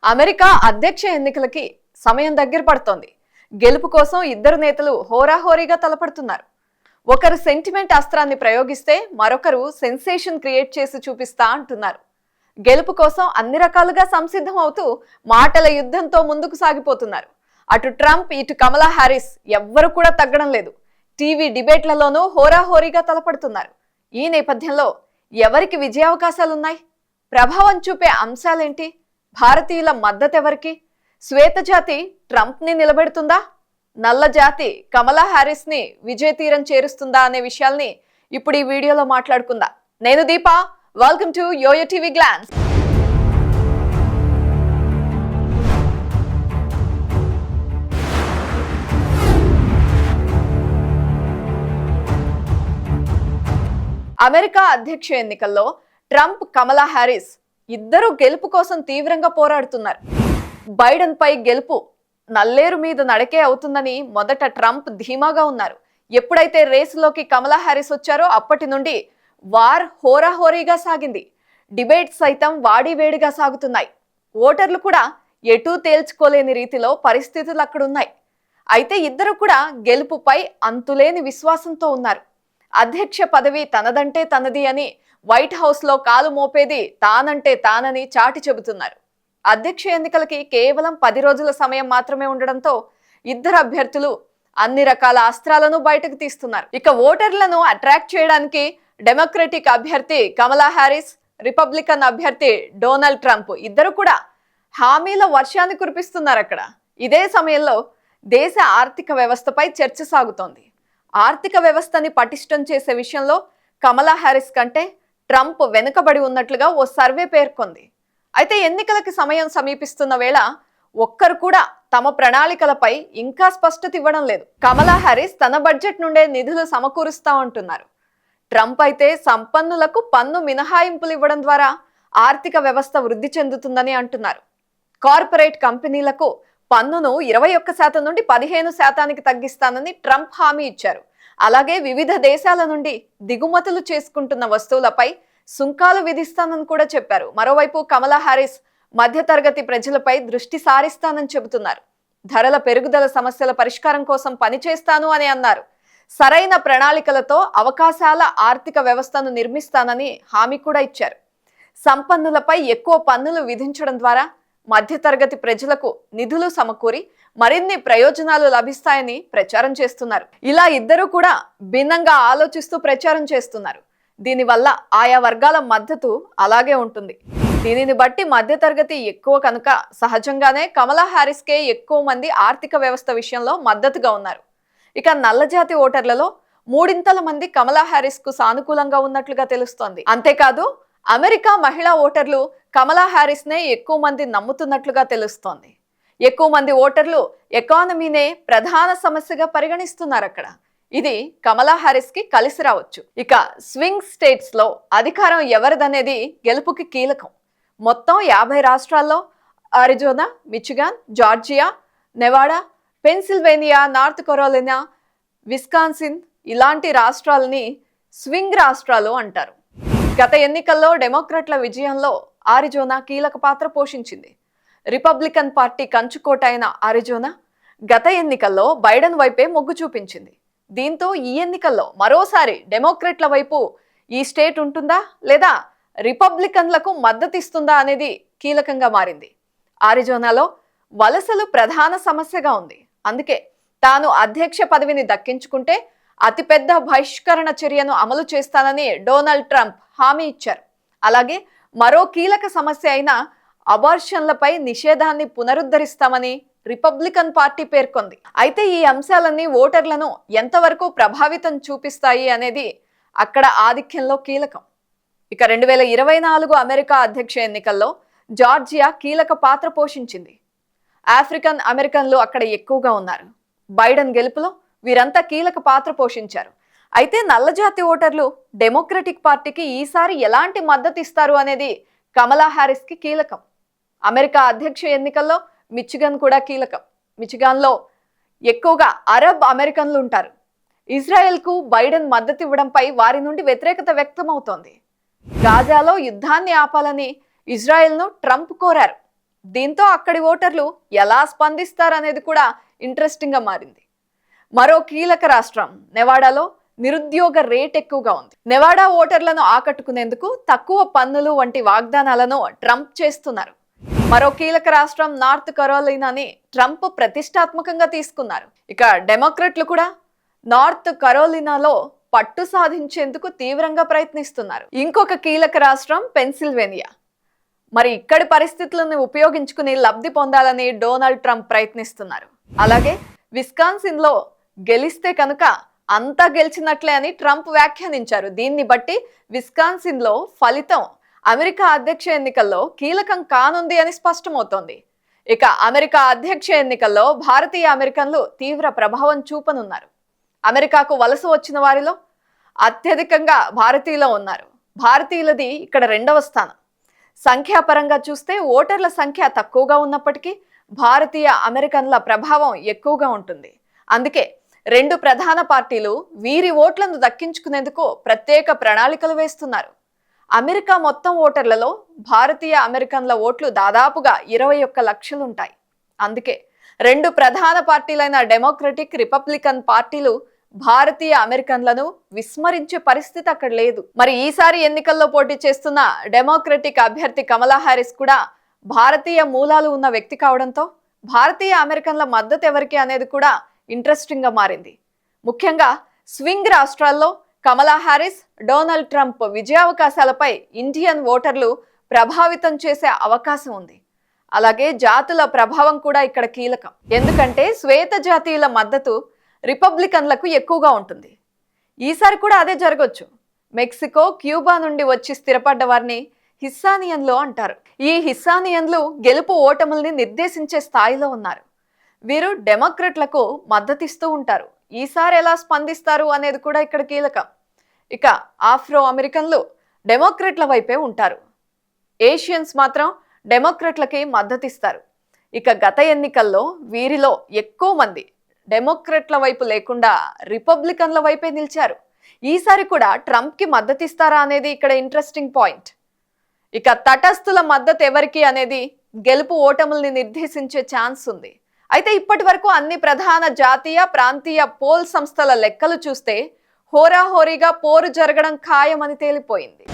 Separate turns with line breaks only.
America అధ్యక్ష ఎన్నికలకి సమయం దగ్గర పడుతోంది. గెలుపు కోసం ఇద్దరు నేతలు హోరాహోరీగా తలపడుతున్నారు. ఒకరు సెంటిమెంట్ అస్త్రాన్ని ప్రయోగిస్తే మరొకరు సెన్సేషన్ క్రియేట్ చేసి చూపిస్తా అంటున్నారు. గెలుపు కోసం అన్ని రకాలుగా సంసిద్ధం అవుతూ మాటల యుద్ధంతో ముందుకు సాగిపోతున్నారు. అటు ట్రంప్ ఇటు కమలా హ్యారిస్ ఎవ్వరు కూడా తగ్గడం లేదు. టీవీ డిబేట్లలోనూ హోరాహోరీగా తలపడుతున్నారు. ఈ నేపథ్యంలో ఎవరికి విజయావకాశాలున్నాయి? ప్రభావం చూపే అంశాలేంటి? భారతీయుల మద్దతు ఎవరికి? శ్వేతజాతి ట్రంప్ ని నిలబెడుతుందా? నల్ల జాతి కమలా హ్యారిస్ ని విజయ తీరం చేరుస్తుందా అనే విషయాల్ని ఇప్పుడు ఈ వీడియోలో మాట్లాడుకుందాం. నేను Deepa, welcome to YoYo TV Glance. America అధ్యక్ష ఎన్నికల్లో ట్రంప్, కమలా హ్యారిస్ ఇద్దరు గెలుపు కోసం తీవ్రంగా పోరాడుతున్నారు. బైడెన్ పై గెలుపు నల్లేరు మీద నడకే అవుతుందని మొదట ట్రంప్ ధీమాగా ఉన్నారు. ఎప్పుడైతే రేసులోకి కమలా హ్యారిస్ వచ్చారో అప్పటి నుండి వార్ హోరాహోరీగా సాగింది. డిబేట్స్ సైతం వాడివేడిగా సాగుతున్నాయి. ఓటర్లు కూడా ఎటూ తేల్చుకోలేని రీతిలో పరిస్థితులు అక్కడున్నాయి. అయితే ఇద్దరు కూడా గెలుపుపై అంతులేని విశ్వాసంతో ఉన్నారు. అధ్యక్ష పదవి తనదంటే తనది అని వైట్ హౌస్ లో కాలు మోపేది తానంటే తానని చాటి చెబుతున్నారు. అధ్యక్ష ఎన్నికలకి కేవలం 10 రోజుల సమయం మాత్రమే ఉండడంతో ఇద్దరు అభ్యర్థులు అన్ని రకాల అస్త్రాలను బయటకు తీస్తున్నారు. ఇక ఓటర్లను అట్రాక్ట్ చేయడానికి డెమోక్రటిక్ అభ్యర్థి కమలా హ్యారిస్, రిపబ్లికన్ అభ్యర్థి డొనాల్డ్ ట్రంప్ ఇద్దరు కూడా హామీల వర్షాన్ని కురిపిస్తున్నారు అక్కడ. ఇదే సమయంలో దేశ ఆర్థిక వ్యవస్థపై చర్చ సాగుతోంది. ఆర్థిక వ్యవస్థని పటిష్టం చేసే విషయంలో కమలా హ్యారిస్ కంటే ట్రంప్ వెనుకబడి ఉన్నట్లుగా ఓ సర్వే పేర్కొంది. అయితే ఎన్నికలకి సమయం సమీపిస్తున్న వేళ ఒక్కరు కూడా తమ ప్రణాళికలపై ఇంకా స్పష్టత ఇవ్వడం లేదు. కమలా హ్యారిస్ తన బడ్జెట్ నుండే నిధులు సమకూరుస్తామంటున్నారు. ట్రంప్ అయితే సంపన్నులకు పన్ను మినహాయింపులు ఇవ్వడం ద్వారా ఆర్థిక వ్యవస్థ వృద్ధి చెందుతుందని అంటున్నారు. కార్పొరేట్ కంపెనీలకు పన్నును 21% నుండి 15% తగ్గిస్తానని ట్రంప్ హామీ ఇచ్చారు. అలాగే వివిధ దేశాల నుండి దిగుమతులు చేసుకుంటున్న వస్తువులపై సుంకాలు విధిస్తానని కూడా చెప్పారు. మరోవైపు కమలా హ్యారిస్ మధ్యతరగతి ప్రజలపై దృష్టి సారిస్తానని చెబుతున్నారు. ధరల పెరుగుదల సమస్యల పరిష్కారం కోసం పనిచేస్తాను అని అన్నారు. సరైన ప్రణాళికలతో అవకాశాల ఆర్థిక వ్యవస్థను నిర్మిస్తానని హామీ కూడా ఇచ్చారు. సంపన్నులపై ఎక్కువ పన్నులు విధించడం ద్వారా మధ్యతరగతి ప్రజలకు నిధులు సమకూరి మరిన్ని ప్రయోజనాలు లభిస్తాయని ప్రచారం చేస్తున్నారు. ఇలా ఇద్దరు కూడా భిన్నంగా ఆలోచిస్తూ ప్రచారం చేస్తున్నారు. దీనివల్ల ఆయా వర్గాల మద్దతు అలాగే ఉంటుంది. దీనిని బట్టి మధ్యతరగతి ఎక్కువ కనుక సహజంగానే కమలా హ్యారిస్కే ఎక్కువ మంది ఆర్థిక వ్యవస్థ విషయంలో మద్దతుగా ఉన్నారు. ఇక నల్లజాతి ఓటర్లలో 3/4 మంది కమలా హ్యారిస్ కు సానుకూలంగా ఉన్నట్లుగా తెలుస్తోంది. అంతేకాదు అమెరికా మహిళా ఓటర్లు కమలా హ్యారిస్ నే ఎక్కువ మంది నమ్ముతున్నట్లుగా తెలుస్తోంది. ఎక్కువ మంది ఓటర్లు ఎకానమీనే ప్రధాన సమస్యగా పరిగణిస్తున్నారు అక్కడ. ఇది కమలా హ్యారిస్ కి కలిసి రావచ్చు. ఇక స్వింగ్ స్టేట్స్ లో అధికారం ఎవరిదనేది గెలుపుకి కీలకం. మొత్తం 50 రాష్ట్రాల్లో Arizona, Michigan, Georgia, Nevada, Pennsylvania, North Carolina, Wisconsin ఇలాంటి రాష్ట్రాలని స్వింగ్ రాష్ట్రాలు అంటారు. గత ఎన్నికల్లో డెమోక్రాట్ల విజయంలో అరిజోనా కీలక పాత్ర పోషించింది. రిపబ్లికన్ పార్టీ కంచుకోట అయిన అరిజోనా గత ఎన్నికల్లో బైడెన్ వైపే మొగ్గు చూపించింది. దీంతో ఈ ఎన్నికల్లో మరోసారి డెమోక్రాట్ల వైపు ఈ స్టేట్ ఉంటుందా లేదా రిపబ్లికన్లకు మద్దతిస్తుందా అనేది కీలకంగా మారింది. అరిజోనాలో వలసలు ప్రధాన సమస్యగా ఉంది. అందుకే తాను అధ్యక్ష పదవిని దక్కించుకుంటే అతిపెద్ద బహిష్కరణ చర్యను అమలు చేస్తానని డొనాల్డ్ ట్రంప్ హామీ ఇచ్చారు. అలాగే మరో కీలక సమస్య అయిన అబార్షన్లపై నిషేధాన్ని పునరుద్ధరిస్తామని రిపబ్లికన్ పార్టీ పేర్కొంది. అయితే ఈ అంశాలన్నీ ఓటర్లను ఎంతవరకు ప్రభావితం చూపిస్తాయి అనేది అక్కడ ఆధిక్యంలో కీలకం. ఇక 2024 అమెరికా అధ్యక్ష ఎన్నికల్లో జార్జియా కీలక పాత్ర పోషించింది. ఆఫ్రికన్ అమెరికన్లు అక్కడ ఎక్కువగా ఉన్నారు. బైడెన్ గెలుపులో వీరంతా కీలక పాత్ర పోషించారు. అయితే నల్లజాతి ఓటర్లు డెమోక్రటిక్ పార్టీకి ఈసారి ఎలాంటి మద్దతు ఇస్తారు అనేది కమలా హ్యారిస్ కి కీలకం. అమెరికా అధ్యక్ష ఎన్నికల్లో మిచిగన్ కూడా కీలకం. మిచిగాన్లో ఎక్కువగా అరబ్ అమెరికన్లు ఉంటారు. ఇజ్రాయెల్ కు బైడెన్ మద్దతు ఇవ్వడంపై వారి నుండి వ్యతిరేకత వ్యక్తమవుతోంది. గాజాలో యుద్ధాన్ని ఆపాలని ఇజ్రాయెల్ను ట్రంప్ కోరారు. దీంతో అక్కడి ఓటర్లు ఎలా స్పందిస్తారనేది కూడా ఇంట్రెస్టింగ్ గా మారింది. మరో కీలక రాష్ట్రం నెవాడాలో నిరుద్యోగ రేట్ ఎక్కువగా ఉంది. నెవాడా ఓటర్లను ఆకట్టుకునేందుకు తక్కువ పన్నులు వంటి వాగ్దానాలను ట్రంప్ చేస్తున్నారు. మరో కీలక రాష్ట్రం నార్త్ కరోలినాని ట్రంప్ ప్రతిష్టాత్మకంగా తీసుకున్నారు. ఇక డెమోక్రట్లు కూడా నార్త్ కరోలినాలో పట్టు సాధించేందుకు తీవ్రంగా ప్రయత్నిస్తున్నారు. ఇంకొక కీలక రాష్ట్రం పెన్సిల్వేనియా. మరి ఇక్కడి పరిస్థితులను ఉపయోగించుకుని లబ్ధి పొందాలని డొనాల్డ్ ట్రంప్ ప్రయత్నిస్తున్నారు. అలాగే విస్కాన్సిన్ లో గెలిస్తే కనుక అంతా గెలిచినట్లే అని ట్రంప్ వ్యాఖ్యానించారు. దీన్ని బట్టి విస్కాన్సిన్ లో ఫలితం అమెరికా అధ్యక్ష ఎన్నికల్లో కీలకం కానుంది అని స్పష్టమవుతోంది. ఇక అమెరికా అధ్యక్ష ఎన్నికల్లో భారతీయ అమెరికన్లు తీవ్ర ప్రభావం చూపనున్నారు. అమెరికాకు వలస వచ్చిన వారిలో అత్యధికంగా భారతీయులు ఉన్నారు. భారతీయులది ఇక్కడ 2వ స్థానం. సంఖ్యాపరంగా చూస్తే ఓటర్ల సంఖ్య తక్కువగా ఉన్నప్పటికీ భారతీయ అమెరికన్ల ప్రభావం ఎక్కువగా ఉంటుంది. అందుకే 2 ప్రధాన పార్టీలు వీరి ఓట్లను దక్కించుకునేందుకు ప్రత్యేక ప్రణాళికలు వేస్తున్నారు. అమెరికా మొత్తం ఓటర్లలో భారతీయ అమెరికన్ల ఓట్లు దాదాపుగా 21 లక్షలుంటాయి. అందుకే 2 ప్రధాన పార్టీలైన డెమోక్రటిక్, రిపబ్లికన్ పార్టీలు భారతీయ అమెరికన్లను విస్మరించే పరిస్థితి అక్కడ లేదు. మరి ఈసారి ఎన్నికల్లో పోటీ చేస్తున్న డెమోక్రటిక్ అభ్యర్థి కమలా హారిస్ కూడా భారతీయ మూలాలు ఉన్న వ్యక్తి కావడంతో భారతీయ అమెరికన్ల మద్దతు ఎవరికి అనేది కూడా ఇంట్రెస్టింగ్ గా మారింది. ముఖ్యంగా స్వింగ్ రాష్ట్రాల్లో కమలా హారిస్, డొనాల్డ్ ట్రంప్ విజయావకాశాలపై ఇండియన్ ఓటర్లు ప్రభావితం చేసే అవకాశం ఉంది. అలాగే జాతుల ప్రభావం కూడా ఇక్కడ కీలకం. ఎందుకంటే శ్వేత జాతీయుల మద్దతు రిపబ్లికన్లకు ఎక్కువగా ఉంటుంది. ఈసారి కూడా అదే జరగొచ్చు. మెక్సికో, క్యూబా నుండి వచ్చి స్థిరపడ్డ వారిని హిస్సానియన్లు అంటారు. ఈ హిస్సానియన్లు గెలుపు ఓటముల్ని నిర్దేశించే స్థాయిలో ఉన్నారు. వీరు డెమోక్రట్లకు మద్దతిస్తూ ఉంటారు. ఈసారి ఎలా స్పందిస్తారు అనేది కూడా ఇక్కడ కీలకం. ఇక ఆఫ్రో అమెరికన్లు డెమోక్రట్ల వైపే ఉంటారు. ఏషియన్స్ మాత్రం డెమోక్రట్లకి మద్దతిస్తారు. ఇక గత ఎన్నికల్లో వీరిలో ఎక్కువ మంది డెమోక్రట్ల వైపు లేకుండా రిపబ్లికన్ల వైపే నిలిచారు. ఈసారి కూడా ట్రంప్కి మద్దతిస్తారా అనేది ఇక్కడ ఇంట్రెస్టింగ్ పాయింట్. ఇక తటస్థుల మద్దతు ఎవరికి అనేది గెలుపు ఓటముల్ని నిర్దేశించే ఛాన్స్ ఉంది. అయితే ఇప్పటి వరకు అన్ని ప్రధాన జాతీయ, ప్రాంతీయ పోల్ సంస్థల లెక్కలు చూస్తే హోరాహోరీగా పోరు జరగడం ఖాయమని తేలిపోయింది.